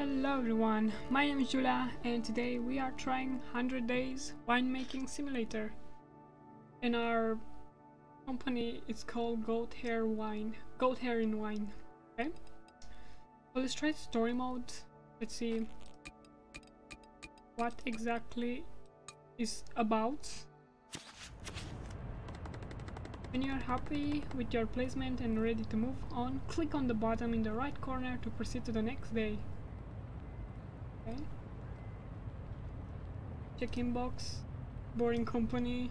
Hello everyone, my name is Julia and today we are trying 100 Days Winemaking Simulator. And our company is called Goat Hair in Wine. Okay? So let's try story mode. Let's see what exactly is about. When you are happy with your placement and ready to move on, click on the button in the right corner to proceed to the next day. Okay. Check-in box, boring company.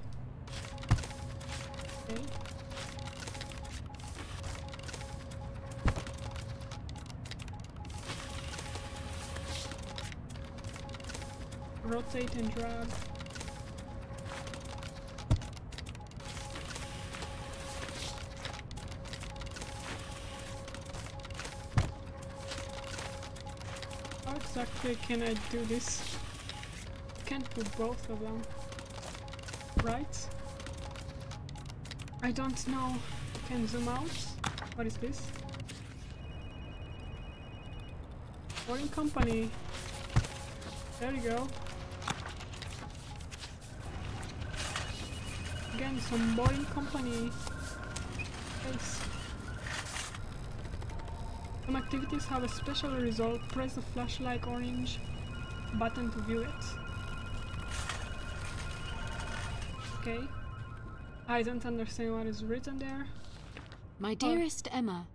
Okay. Rotate and drag. How exactly can I do this? Can't put both of them, right? I don't know. I can zoom out. What is this? Boring company. There you go. Again, some boring company. Nice. Some activities have a special result. Press the flashlight orange button to view it. Okay. I don't understand what is written there. My dearest Emma,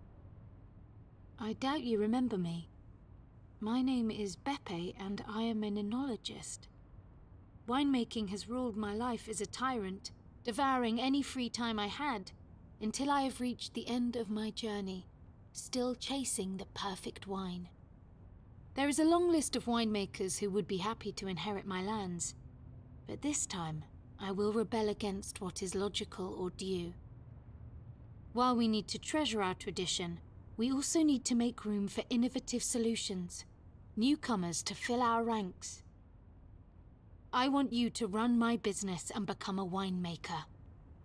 I doubt you remember me. My name is Beppe and I am an enologist. Winemaking has ruled my life as a tyrant, devouring any free time I had, until I have reached the end of my journey, still chasing the perfect wine. There is a long list of winemakers who would be happy to inherit my lands, but this time I will rebel against what is logical or due. While we need to treasure our tradition, we also need to make room for innovative solutions, newcomers to fill our ranks. I want you to run my business and become a winemaker.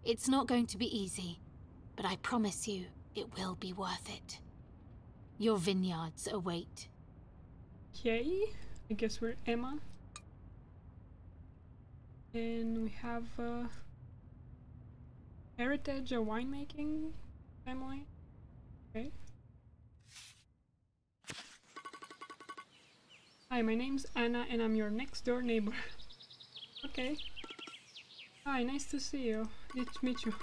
It's not going to be easy, but I promise you it will be worth it. Your vineyards await. Okay, I guess we're Emma. And we have heritage of winemaking family. Okay. Hi, my name's Anna and I'm your next door neighbor. Okay. Hi, nice to see you. Nice to meet you.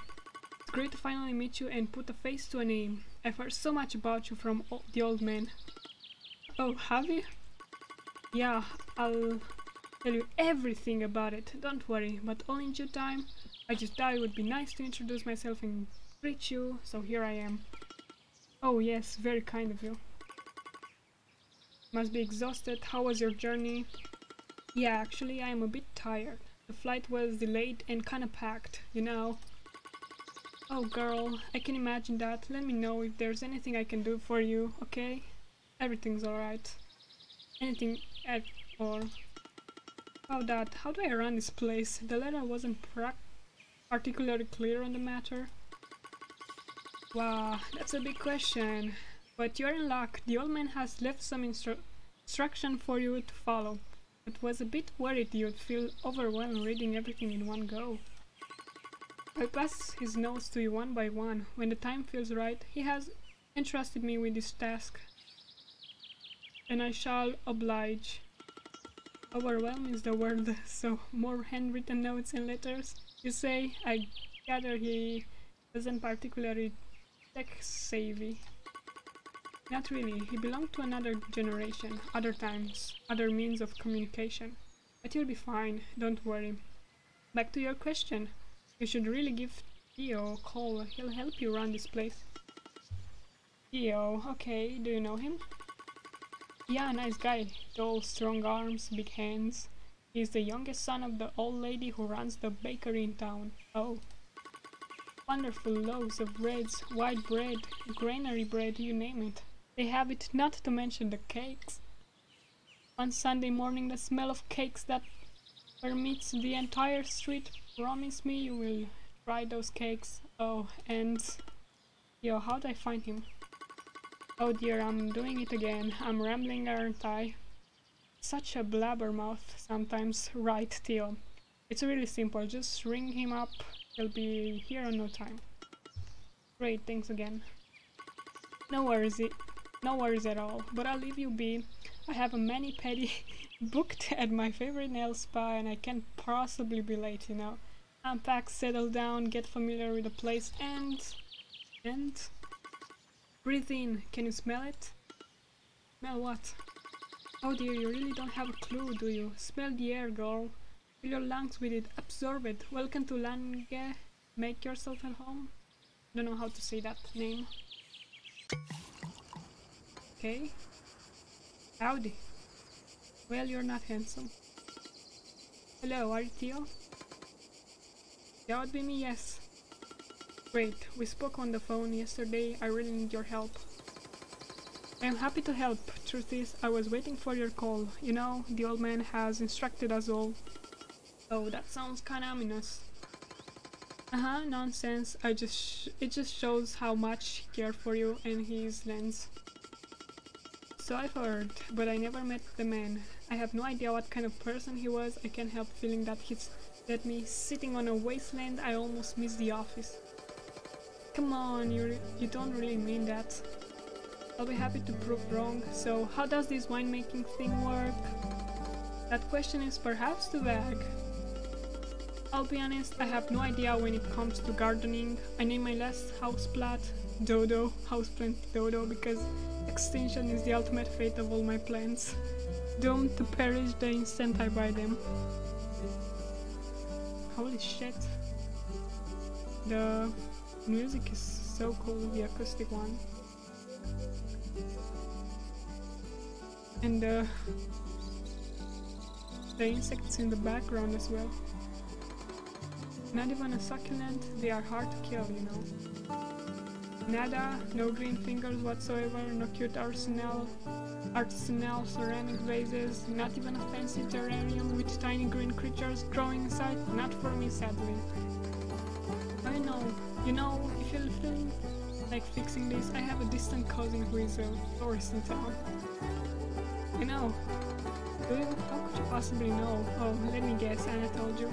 It's great to finally meet you and put a face to a name. I've heard so much about you from the old man. Oh, have you? Yeah, I'll tell you everything about it. Don't worry, but all in due time. I just thought it would be nice to introduce myself and greet you, so here I am. Oh yes, very kind of you. Must be exhausted. How was your journey? Yeah, actually I am a bit tired. The flight was delayed and kinda packed, you know. Oh girl, I can imagine that. Let me know if there's anything I can do for you, okay? Everything's alright. Anything at all. About that, how do I run this place? The letter wasn't particularly clear on the matter. Wow, that's a big question. But you're in luck. The old man has left some instruction for you to follow. But was a bit worried you'd feel overwhelmed reading everything in one go. I'll pass his notes to you one by one. When the time feels right, he has entrusted me with this task. And I shall oblige. Overwhelm is the word, so more handwritten notes and letters. You say, I gather he wasn't particularly tech-savvy. Not really, he belonged to another generation, other times, other means of communication. But you'll be fine, don't worry. Back to your question. You should really give Theo a call, he'll help you run this place. Theo, okay, do you know him? Yeah, nice guy. Tall, strong arms, big hands. He's the youngest son of the old lady who runs the bakery in town. Oh. Wonderful loaves of breads, white bread, granary bread, you name it. They have it, not to mention the cakes. On Sunday morning, the smell of cakes that permeates the entire street. Promise me you will try those cakes. Oh, and... Yo, how do I find him? Oh dear, I'm doing it again. I'm rambling, aren't I? Such a blabbermouth sometimes, right, Theo? It's really simple, just ring him up. He'll be here in no time. Great, thanks again. No worries at all, but I'll leave you be. I have a mani-pedi booked at my favorite nail spa and I can't possibly be late, you know. Unpack, settle down, get familiar with the place and... Breathe in. Can you smell it? Smell what? Oh dear, you really don't have a clue, do you? Smell the air, girl. Fill your lungs with it. Absorb it. Welcome to Lange. Make yourself at home. Don't know how to say that name. Okay. Audi. Well, you're not handsome. Hello, are you Theo? That would be me, yes. Great, we spoke on the phone yesterday. I really need your help. I am happy to help. Truth is, I was waiting for your call. You know, the old man has instructed us all. Oh, that sounds kinda ominous. Nonsense. It just shows how much he cared for you and his lens. So I've heard, but I never met the man. I have no idea what kind of person he was. I can't help feeling that he's let me sitting on a wasteland. I almost miss the office. Come on, you don't really mean that. I'll be happy to prove wrong. So, how does this winemaking thing work? That question is perhaps too vague. I'll be honest, I have no idea when it comes to gardening. I named my last houseplant Dodo, because extinction is the ultimate fate of all my plants, doomed to perish the instant I buy them. Holy shit. The music is so cool, the acoustic one. And the insects in the background as well. Not even a succulent, they are hard to kill, you know. Nada, no green fingers whatsoever, no cute artisanal ceramic vases, not even a fancy terrarium with tiny green creatures growing inside. Not for me, sadly. I know, you know, if you're feeling like fixing this, I have a distant cousin who is a florist in town. I know. How could you possibly know? Oh, let me guess, Anna told you.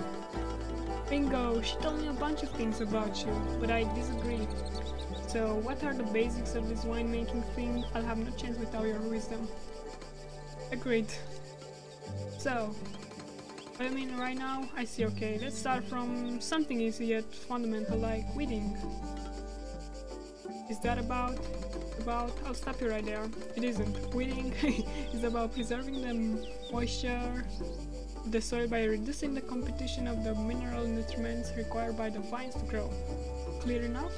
Bingo! She told me a bunch of things about you, but I disagree. So, what are the basics of this winemaking thing? I'll have no chance without your wisdom. Agreed. So, what I mean right now, I see. Okay, let's start from something easy yet fundamental like weeding. Is that about? I'll stop you right there. It isn't. Weeding is about preserving the moisture of the soil by reducing the competition of the mineral nutrients required by the vines to grow. Clear enough?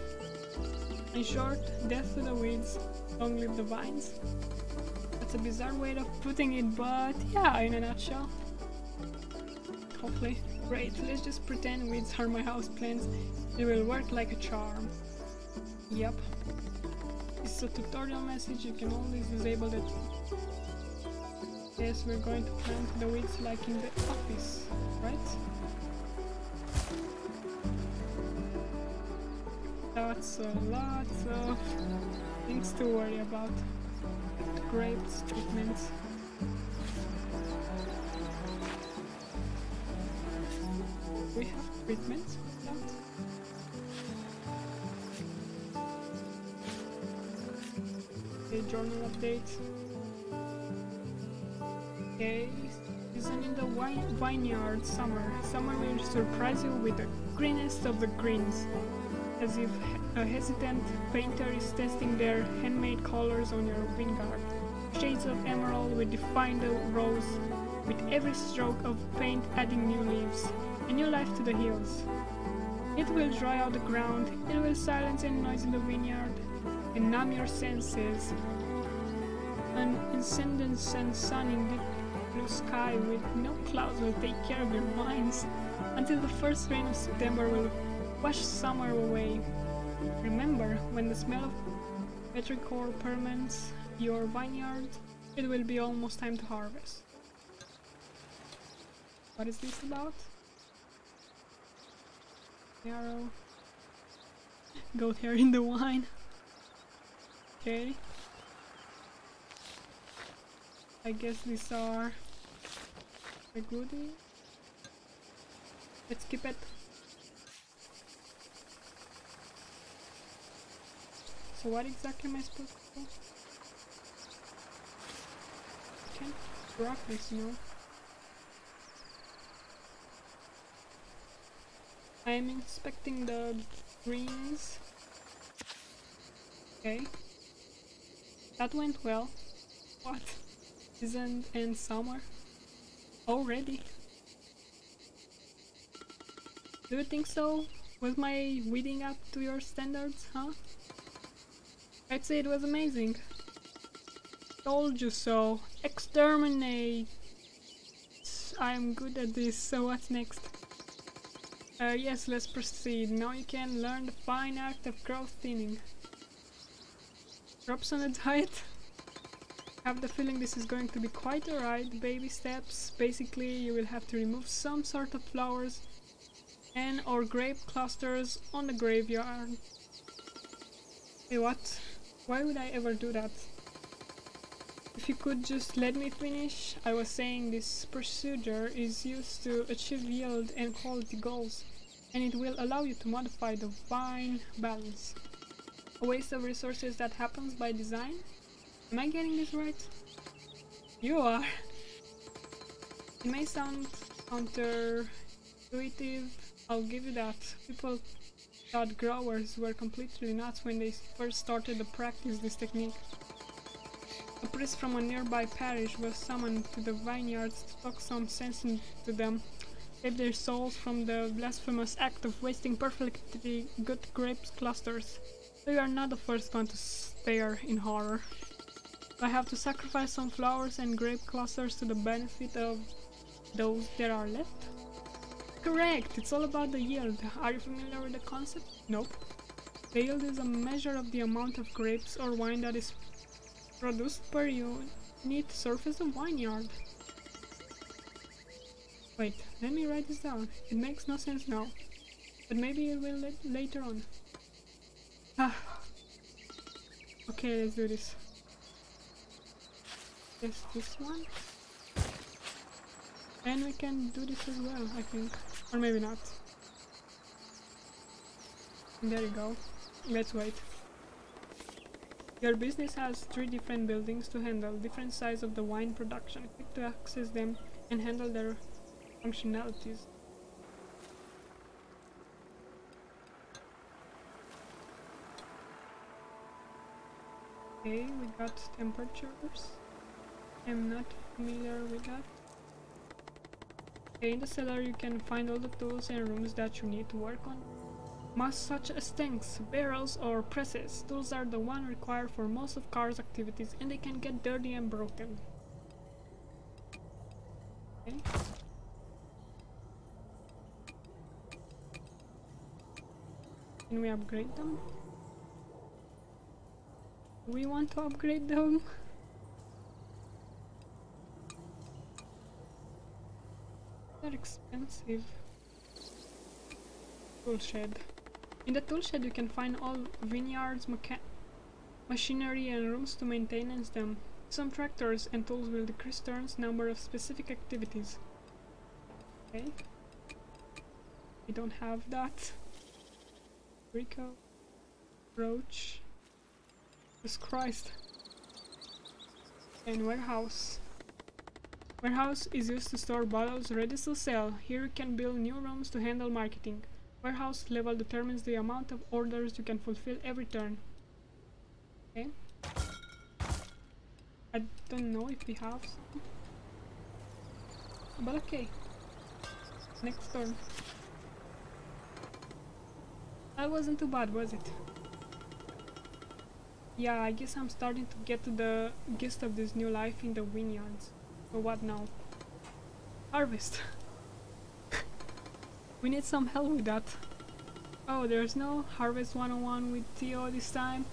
In short, death to the weeds, long live the vines. That's a bizarre way of putting it, but yeah, in a nutshell. Hopefully. Great, let's just pretend weeds are my houseplants. It will work like a charm. Yep. This is a tutorial message, you can always disable that. Yes, we're going to plant the weeds like in the office, right? That's a lot of things to worry about. Grapes, treatments. We have treatments for that? Okay, journal update. Okay, season in the vineyard, summer. Summer will surprise you with the greenest of the greens. As if a hesitant painter is testing their handmade colors on your vineyard. Shades of emerald will define the rose, with every stroke of paint adding new leaves, a new life to the hills. It will dry out the ground, it will silence any noise in the vineyard, and numb your senses. An incandescent sun in deep blue sky with no clouds will take care of your minds, until the first rain of September will wash summer away. Remember, when the smell of petrichor permeates your vineyard, it will be almost time to harvest. What is this about? Yarrow. Goat hair in the wine. Okay. I guess these are the goodies. Let's keep it. So what exactly am I supposed to do? I can't rock this, you know. I am inspecting the greens. Okay. That went well. What? Isn't end summer already? Do you think so? Was my weeding up to your standards, huh? I'd say it was amazing. Told you so. Exterminate! I'm good at this, so what's next? Yes, let's proceed. Now you can learn the fine art of growth thinning. Crops on a diet? I have the feeling this is going to be quite a ride. Baby steps. Basically, you will have to remove some sort of flowers and or grape clusters on the graveyard. Hey, what? Why would I ever do that? If you could just let me finish. I was saying this procedure is used to achieve yield and quality goals, and it will allow you to modify the vine balance. A waste of resources that happens by design? Am I getting this right? You are! It may sound counterintuitive, I'll give you that. People thought growers were completely nuts when they first started to practice this technique. A priest from a nearby parish was summoned to the vineyards to talk some sense into them, save their souls from the blasphemous act of wasting perfectly good grape clusters. So you are not the first one to stare in horror. I have to sacrifice some flowers and grape clusters to the benefit of those that are left? Correct! It's all about the yield. Are you familiar with the concept? Nope. The yield is a measure of the amount of grapes or wine that is produced per unit surface of vineyard. Wait, let me write this down. It makes no sense now, but maybe it will later on. Okay, let's do this. Yes, this one. And we can do this as well, I think. Or maybe not. There you go. Let's wait. Your business has 3 different buildings to handle, different size of the wine production. Click to access them and handle their functionalities. Okay, we got temperatures. I'm not familiar with that. Okay, in the cellar you can find all the tools and rooms that you need to work on. Must such as tanks, barrels or presses. Tools are the one required for most of cars' activities and they can get dirty and broken. Okay. Can we upgrade them? We want to upgrade them? They're expensive. Tool shed. In the tool shed you can find all vineyards, machinery and rooms to maintenance them. Some tractors and tools will decrease turns number of specific activities. Okay. We don't have that. Rico. Roach. Jesus Christ. And warehouse. Warehouse is used to store bottles ready to sell. Here you can build new rooms to handle marketing. Warehouse level determines the amount of orders you can fulfill every turn. Okay. I don't know if we have some. But okay. Next turn. That wasn't too bad, was it? Yeah, I guess I'm starting to get to the gist of this new life in the vineyards. So what now? Harvest. We need some help with that. Oh, there's no Harvest 101 with Theo this time.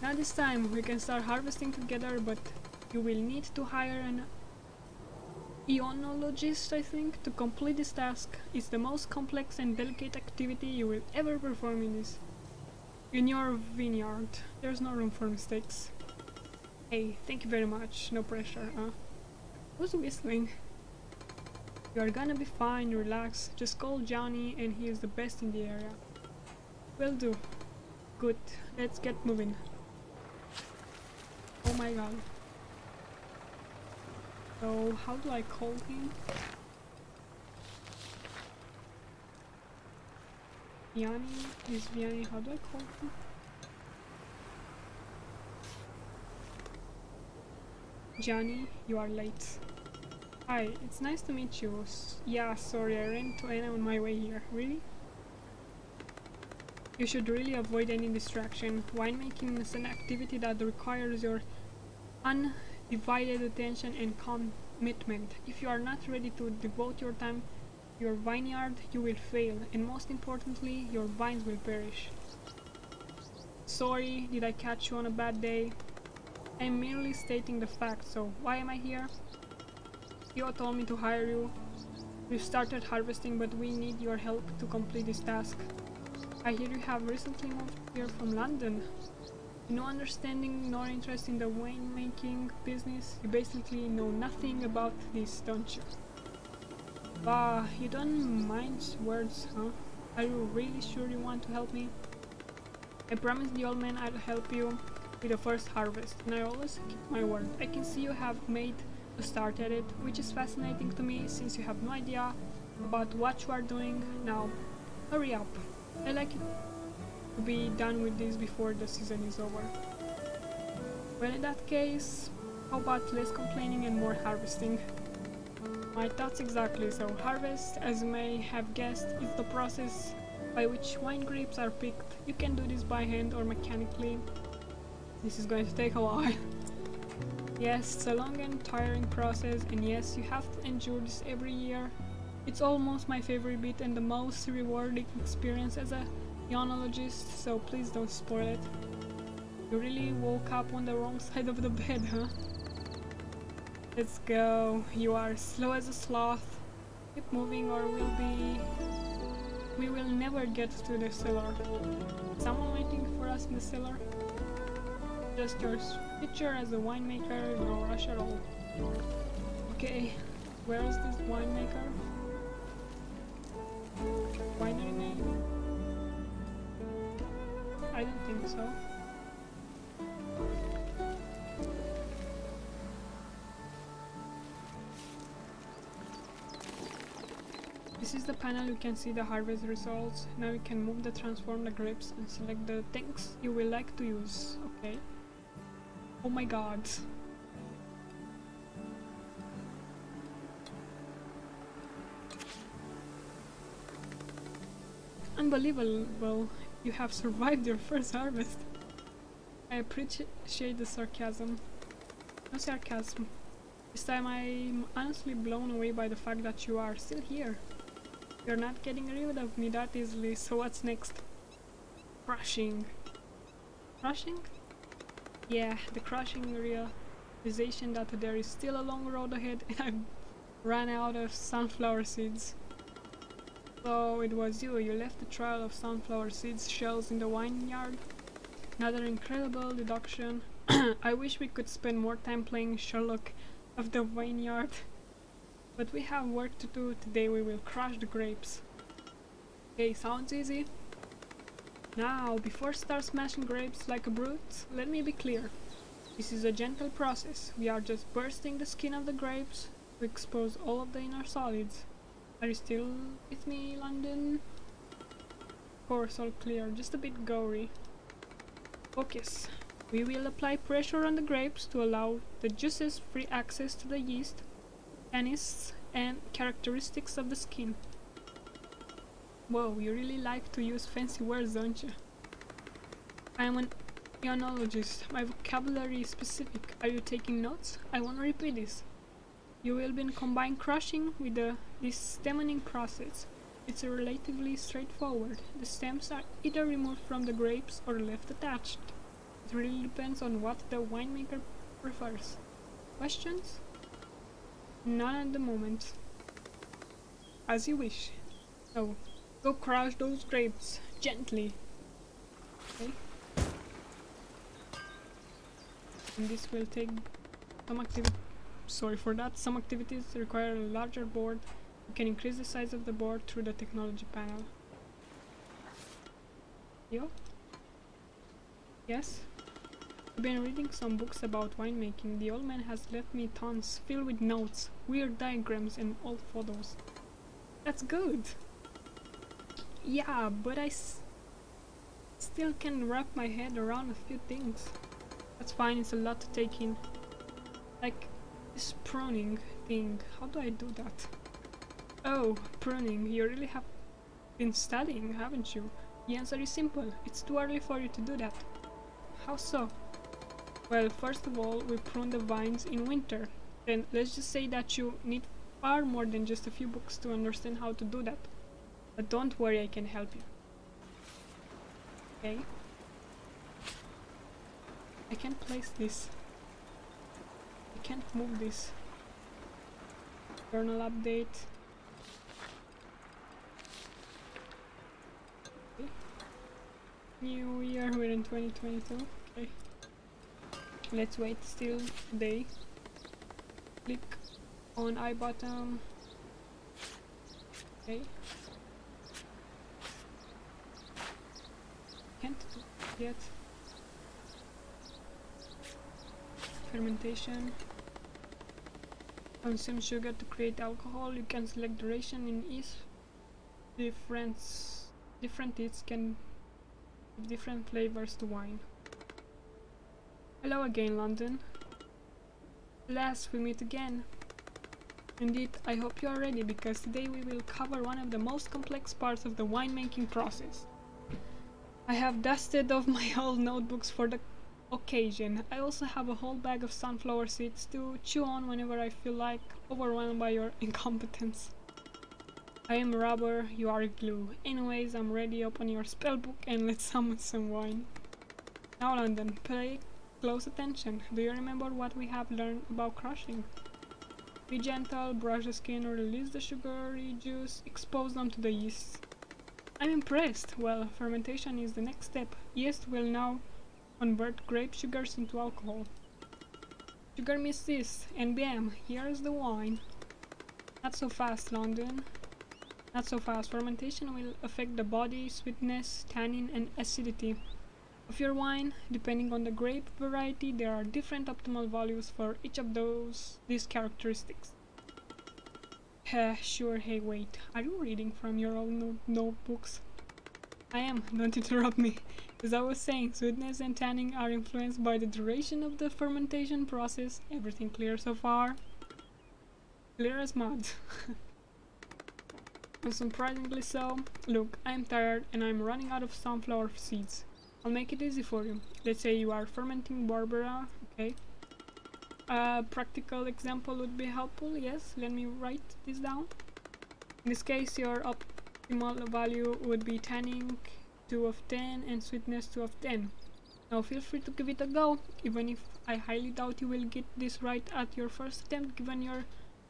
Not this time. We can start harvesting together, but you will need to hire an ionologist, I think, to complete this task. It's the most complex and delicate activity you will ever perform in your vineyard. There's no room for mistakes. Hey, thank you very much. No pressure, huh? Who's whistling? You are gonna be fine, relax. Just call Johnny and he is the best in the area. Will do. Good. Let's get moving. Oh my god. So, how do I call him? Vianney? Is Vianney? How do I call him? Johnny, you are late. Hi, it's nice to meet you. Yeah, sorry, I ran into Anna on my way here. Really? You should really avoid any distraction. Winemaking is an activity that requires your undivided attention and commitment. If you are not ready to devote your time to your vineyard, you will fail, and most importantly, your vines will perish. Sorry, did I catch you on a bad day? I'm merely stating the fact, so why am I here? Theo told me to hire you. We've started harvesting, but we need your help to complete this task. I hear you have recently moved here from London. No understanding nor interest in the winemaking business. You basically know nothing about this, don't you? Bah, you don't mind words, huh? Are you really sure you want to help me? I promised the old man I'd help you with the first harvest, and I always keep my word. I can see you have made a start at it, which is fascinating to me since you have no idea about what you are doing. Now, hurry up. I'd like it to be done with this before the season is over. Well, in that case, how about less complaining and more harvesting? My thoughts exactly. So, harvest, as you may have guessed, is the process by which wine grapes are picked. You can do this by hand or mechanically. This is going to take a while. Yes, it's a long and tiring process, and yes, you have to endure this every year. It's almost my favorite bit and the most rewarding experience as a oenologist, so please don't spoil it. You really woke up on the wrong side of the bed, huh? Let's go. You are slow as a sloth. Keep moving or we will never get to the cellar. Someone waiting for us in the cellar? Just your future as a winemaker, no rush at all. Okay, where is this winemaker? Winery name? I don't think so. This is the panel. You can see the harvest results. Now you can move the transform the grapes and select the things you will like to use. Okay. Oh my god. Unbelievable. You have survived your first harvest. I appreciate the sarcasm. No sarcasm. This time I'm honestly blown away by the fact that you are still here. You're not getting rid of me that easily, so what's next? Crushing. Crushing? Yeah, the crushing realization that there is still a long road ahead and I've run out of sunflower seeds. So it was you left the trail of sunflower seeds shells in the vineyard. Another incredible deduction. I wish we could spend more time playing Sherlock of the vineyard. But we have work to do today. We will crush the grapes. Okay, sounds easy. Now, before start smashing grapes like a brute, let me be clear. This is a gentle process. We are just bursting the skin of the grapes to expose all of the inner solids. Are you still with me, London? Of course, all clear. Just a bit gory. Focus. We will apply pressure on the grapes to allow the juices free access to the yeast, tannins, and characteristics of the skin. Whoa, you really like to use fancy words, don't you? I am an oenologist. My vocabulary is specific. Are you taking notes? I won't repeat this. You will be combine crushing with this stemming process. It's relatively straightforward. The stems are either removed from the grapes or left attached. It really depends on what the winemaker prefers. Questions? None at the moment. As you wish. So, go crush those grapes gently. Okay. and this will take some some activities require a larger board. You can increase the size of the board through the technology panel. Yo? Yes? I've been reading some books about winemaking. The old man has left me tons, filled with notes, weird diagrams and old photos. That's good! Yeah, but I still can wrap my head around a few things. That's fine, it's a lot to take in. Like this pruning thing, how do I do that? Oh, pruning, you really have been studying, haven't you? The answer is simple, it's too early for you to do that. How so? Well, first of all, we prune the vines in winter. Then let's just say that you need far more than just a few books to understand how to do that. But don't worry, I can help you. Okay. I can't place this. I can't move this. Journal update. Okay. New year, we're in 2022. Okay. Let's wait still today. Click on I button. Okay. Can't do it yet. Fermentation. Consume sugar to create alcohol. You can select duration in each. Different yeasts can give different flavors to wine. Hello again, London. Alas, we meet again. Indeed, I hope you are ready, because today we will cover one of the most complex parts of the winemaking process. I have dusted off my old notebooks for the occasion. I also have a whole bag of sunflower seeds to chew on whenever I feel like overwhelmed by your incompetence. I am rubber, you are glue. Anyways, I'm ready. Open your spellbook and let's summon some wine. Now, London, pay close attention. Do you remember what we have learned about crushing? Be gentle, brush the skin, release the sugary juice, expose them to the yeast. I'm impressed. Well, fermentation is the next step. Yeast will now convert grape sugars into alcohol. Sugar meets yeast, and bam, here's the wine. Not so fast, London. Not so fast. Fermentation will affect the body, sweetness, tannin, and acidity of your wine. Depending on the grape variety, there are different optimal values for each of these characteristics. Sure, hey, wait. Are you reading from your own notebooks? I am, don't interrupt me. As I was saying, sweetness and tannin are influenced by the duration of the fermentation process. Everything clear so far? Clear as mud. Unsurprisingly so. Look, I'm tired and I'm running out of sunflower seeds. I'll make it easy for you. Let's say you are fermenting Barbera, okay? A practical example would be helpful, yes? Let me write this down. In this case, your optimal value would be tannin 2 of 10 and sweetness 2 of 10. Now feel free to give it a go, even if I highly doubt you will get this right at your first attempt given your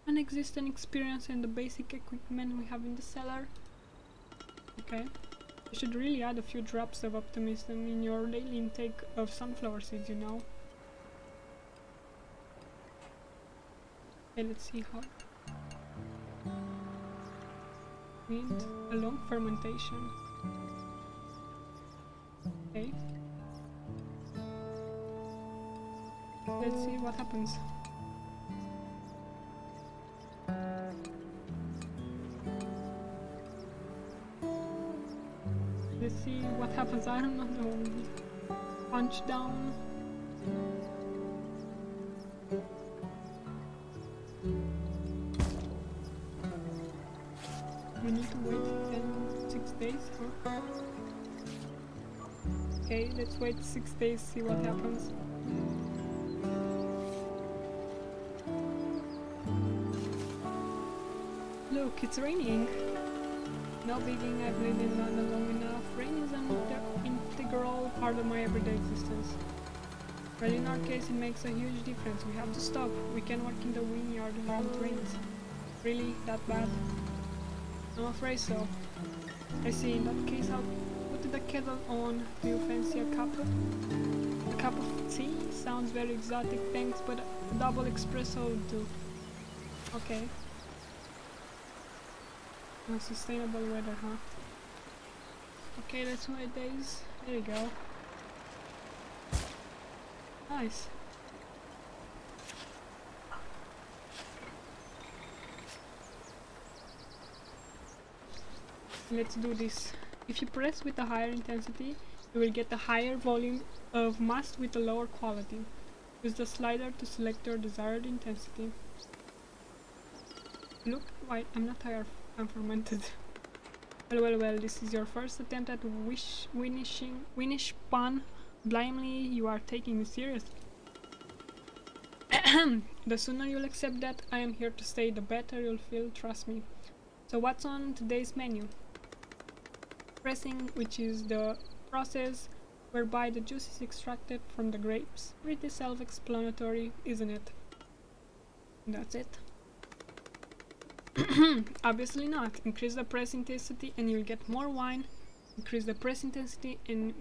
non-existent experience and the basic equipment we have in the cellar. Okay. You should really add a few drops of optimism in your daily intake of sunflower seeds, you know. Okay, let's see how. Need a long fermentation. Okay. Let's see what happens. Let's see what happens. I don't know. Punch down. We need to wait 6 days, huh? Okay, let's wait 6 days, see what happens. Look, it's raining. No bigging, I've lived in London long enough. Rain is an integral part of my everyday existence. But in our case it makes a huge difference. We have to stop. We can work in the vineyard when it rains. Really? That bad? I'm afraid so. I see. In that case I'll put put the kettle on. Do you fancy a cup of tea? Sounds very exotic, thanks, but a double espresso would do. Okay. Unsustainable weather, huh? Okay, let's wait days. There you go. Nice. Let's do this. If you press with a higher intensity, you will get a higher volume of must with a lower quality. Use the slider to select your desired intensity. Look, wait, I'm not tired, I'm fermented. Well, this is your first attempt at Winnish pun. Blindly, you are taking me seriously. The sooner you'll accept that I am here to stay, the better you'll feel, trust me. So what's on today's menu? Pressing, which is the process whereby the juice is extracted from the grapes. Pretty self-explanatory, isn't it? That's it. Obviously not. Increase the press intensity and you'll get more wine. Increase the press intensity and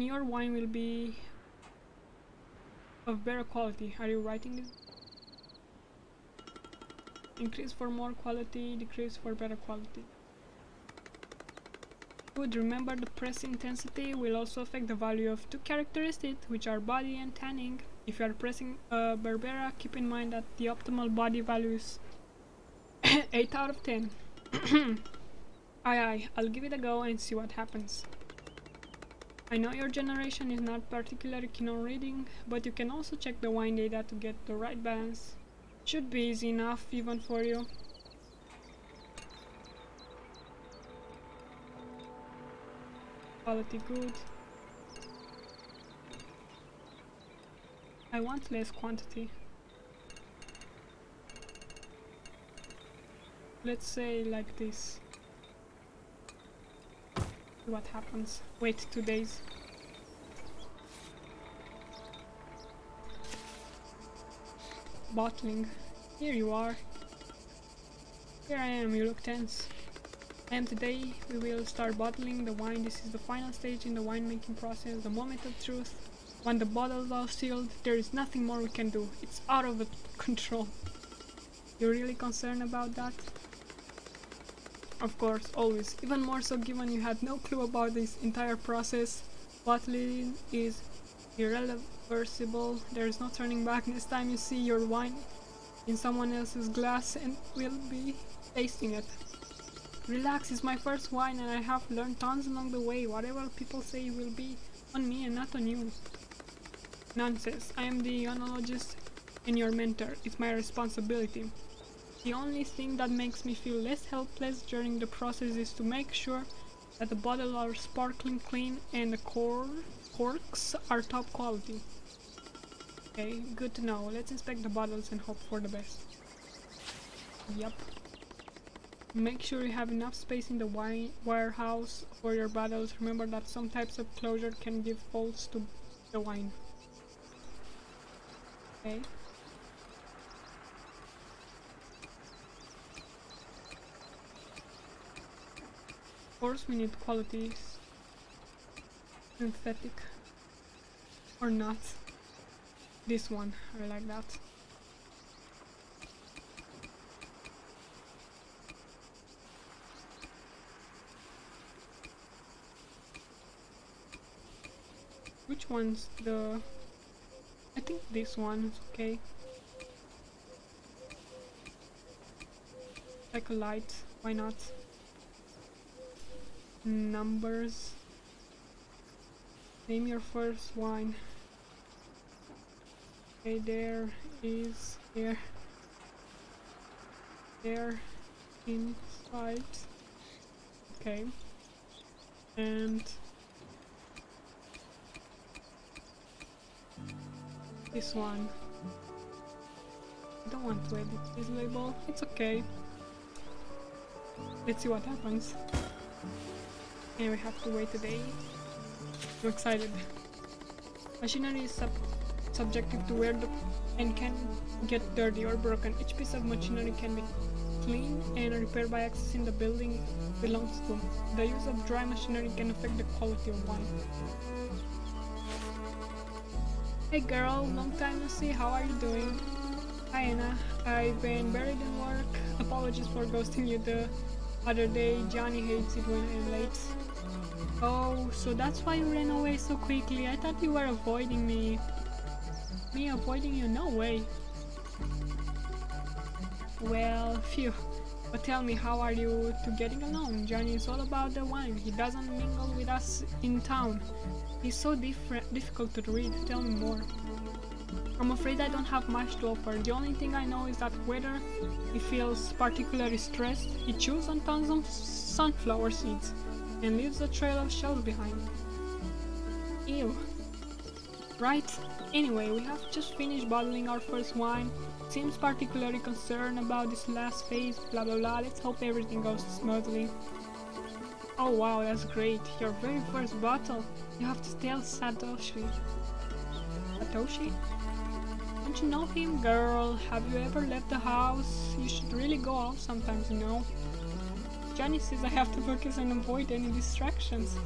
your wine will be of better quality. Are you writing this? Increase for more quality, decrease for better quality. Good, remember the press intensity will also affect the value of two characteristics, which are body and tanning. If you are pressing Barbera, keep in mind that the optimal body value is 8 out of 10. Aye, I'll give it a go and see what happens. I know your generation is not particularly keen on reading, but you can also check the wine data to get the right balance. Should be easy enough even for you. Quality good. I want less quantity. Let's say like this. See what happens. Wait 2 days. Bottling. Here you are. Here I am, you look tense. And today we will start bottling the wine. This is the final stage in the winemaking process, the moment of truth. When the bottles are sealed, there is nothing more we can do. It's out of control. You're really concerned about that? Of course, always. Even more so given you had no clue about this entire process. Bottling is irreversible. There is no turning back. Next time you see your wine in someone else's glass and will be tasting it. Relax, it's my first wine and I have learned tons along the way. Whatever people say will be on me and not on you. Nonsense. I am the oenologist and your mentor. It's my responsibility. The only thing that makes me feel less helpless during the process is to make sure that the bottles are sparkling clean and the corks are top quality. Okay, good to know. Let's inspect the bottles and hope for the best. Yep. Make sure you have enough space in the wine warehouse for your bottles. Remember that some types of closure can give faults to the wine. Okay. Of course we need quality synthetic or not. This one, I like that. Which one's I think this one is okay. Like a light, why not? Numbers. Name your first wine. Okay, there is there inside. Okay. And this one. I don't want to edit this label. It's okay. Let's see what happens. And we have to wait a day. I'm excited. Machinery is subjective to wear and can get dirty or broken. Each piece of machinery can be cleaned and repaired by accessing the building belongs to. The use of dry machinery can affect the quality of wine. Hey girl, long time no see, how are you doing? Hi Anna, I've been buried in work. Apologies for ghosting you the other day. Johnny hates it when I'm late. Oh, so that's why you ran away so quickly. I thought you were avoiding me. Me avoiding you? No way. Well, phew. But tell me, how are you two getting along? Johnny is all about the wine. He doesn't mingle with us in town. He's so difficult to read. Tell me more. I'm afraid I don't have much to offer. The only thing I know is that whether he feels particularly stressed, he chews on tons of sunflower seeds and leaves a trail of shells behind. Ew. Right. Anyway, we have just finished bottling our first wine. Seems particularly concerned about this last phase, blah blah blah. Let's hope everything goes smoothly. Oh wow, that's great. Your very first bottle. You have to tell Satoshi. Satoshi? Don't you know him, girl? Have you ever left the house? You should really go out sometimes, you know. Johnny says I have to focus and avoid any distractions.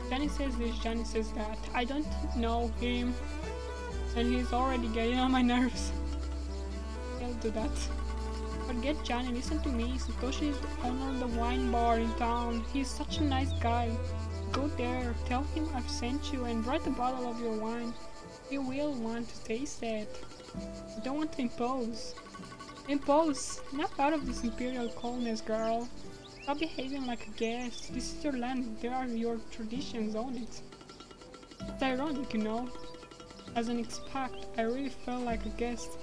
Johnny says this, Johnny says that. I don't know him, and he's already getting on my nerves. I'll do that. Forget Johnny, listen to me. Satoshi is the owner of the wine bar in town. He's such a nice guy. Go there, tell him I've sent you, and write a bottle of your wine. He will want to taste it. I don't want to impose. Impose! Not out of this imperial coldness, girl. Stop behaving like a guest. This is your land. There are your traditions on it. It's ironic, you know. As an expat, I really felt like a guest.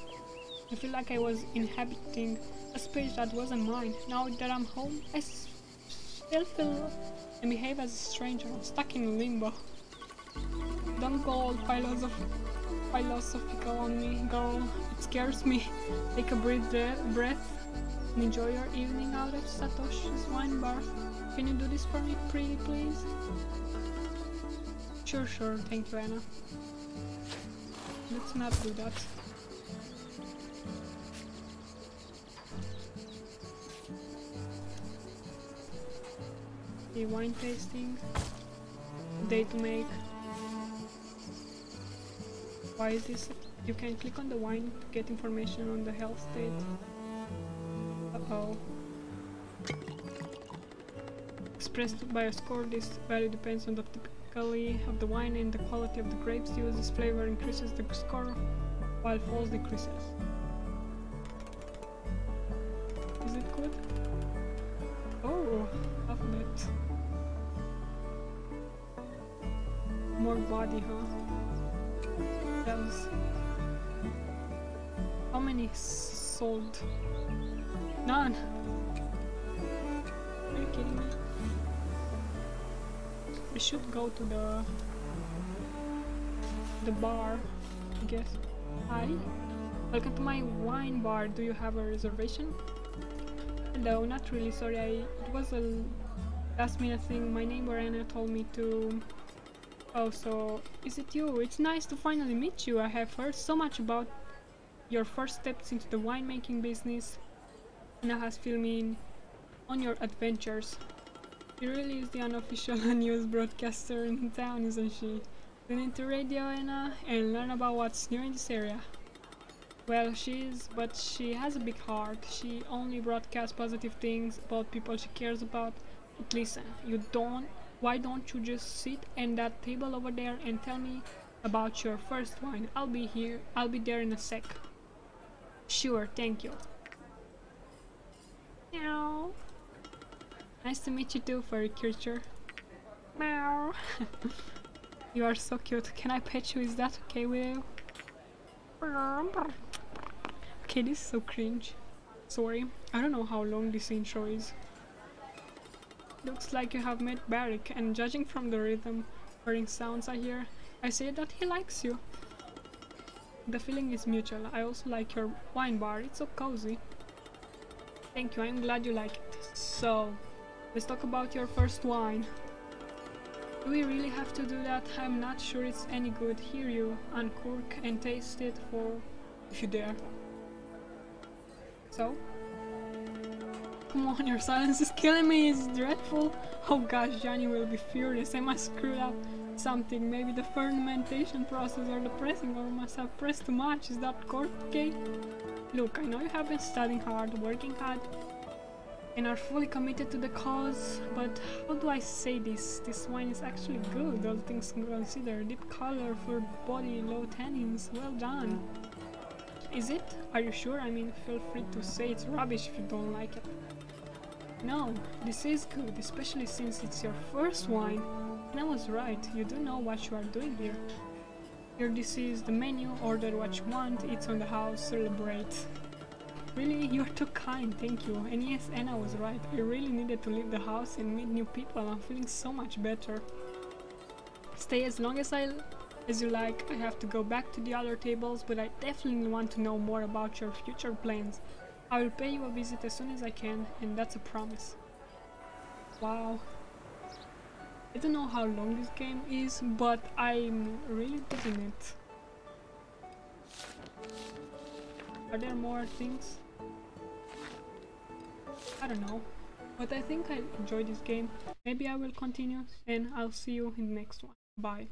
I feel like I was inhabiting a space that wasn't mine. Now that I'm home, I still feel and behave as a stranger, stuck in limbo. Don't go all philosophical on me, girl. It scares me. Take a breath and enjoy your evening out at Satoshi's wine bar. Can you do this for me, pretty please? Sure, thank you, Anna. Let's not do that. Okay, wine tasting. Day to make. Why is this? You can click on the wine to get information on the health state. Uh-oh. Expressed by a score, this value depends on the typicality of the wine and the quality of the grapes used. This flavor increases the score, while false decreases. Is it good? Oh, half of it. More body, huh? How many sold? None. Are you kidding me? We should go to the bar, I guess. Hi. Welcome to my wine bar. Do you have a reservation? No, not really. Sorry, it was a last minute thing. My neighbor Anna told me to. Oh, so is it you? It's nice to finally meet you. I have heard so much about your first steps into the winemaking business. Anna has filled me in on your adventures. She really is the unofficial news broadcaster in town, isn't she? Tune into radio, Anna, and learn about what's new in this area. Well, she is, but she has a big heart. She only broadcasts positive things about people she cares about. But listen, why don't you just sit at that table over there and tell me about your first wine? I'll be there in a sec. Sure, thank you. Meow. Nice to meet you too, furry creature. Meow. You are so cute. Can I pet you? Is that okay with you? Okay, this is so cringe. Sorry, I don't know how long this intro is. Looks like you have met Barrick, and judging from the rhythm, purring sounds I hear, I say that he likes you. The feeling is mutual. I also like your wine bar. It's so cozy. Thank you, I'm glad you like it. So, let's talk about your first wine. Do we really have to do that? I'm not sure it's any good. Here, you uncork and taste it for if you dare. So? Come on, your silence is killing me, it's dreadful. Oh gosh, Johnny will be furious. I must screw up something. Maybe the fermentation process or the pressing, or must have pressed too much. Is that cork okay? Look, I know you have been studying hard, working hard, and are fully committed to the cause, but how do I say this? This wine is actually good, all things considered. Deep color, full body, low tannins, well done. Is it? Are you sure? I mean, feel free to say it's rubbish if you don't like it. No, this is good, especially since it's your first wine. And I was right, you do know what you are doing here. Here, this is the menu, order what you want, it's on the house, celebrate. Really, you're too kind, thank you. And yes, Anna was right, I really needed to leave the house and meet new people. I'm feeling so much better. Stay as long as you like. I have to go back to the other tables, but I definitely want to know more about your future plans. I will pay you a visit as soon as I can, and that's a promise. Wow. I don't know how long this game is, but I'm really digging it. Are there more things? I don't know. But I think I enjoyed this game. Maybe I will continue, and I'll see you in the next one. Bye.